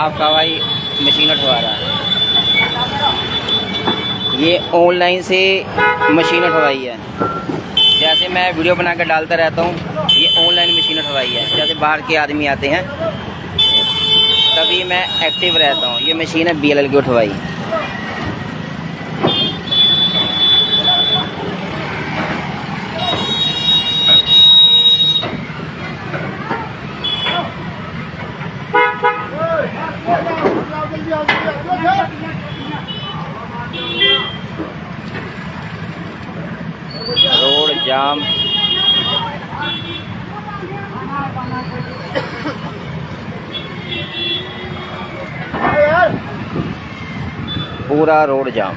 आपका भाई मशीन उठवा रहा है। ये ऑनलाइन से मशीन उठवाई है। जैसे मैं वीडियो बना कर डालता रहता हूँ, ये ऑनलाइन मशीन उठवाई है। जैसे बाहर के आदमी आते हैं तभी मैं एक्टिव रहता हूँ। ये मशीन है BLL की उठवाई। रोड जाम, पूरा रोड जाम।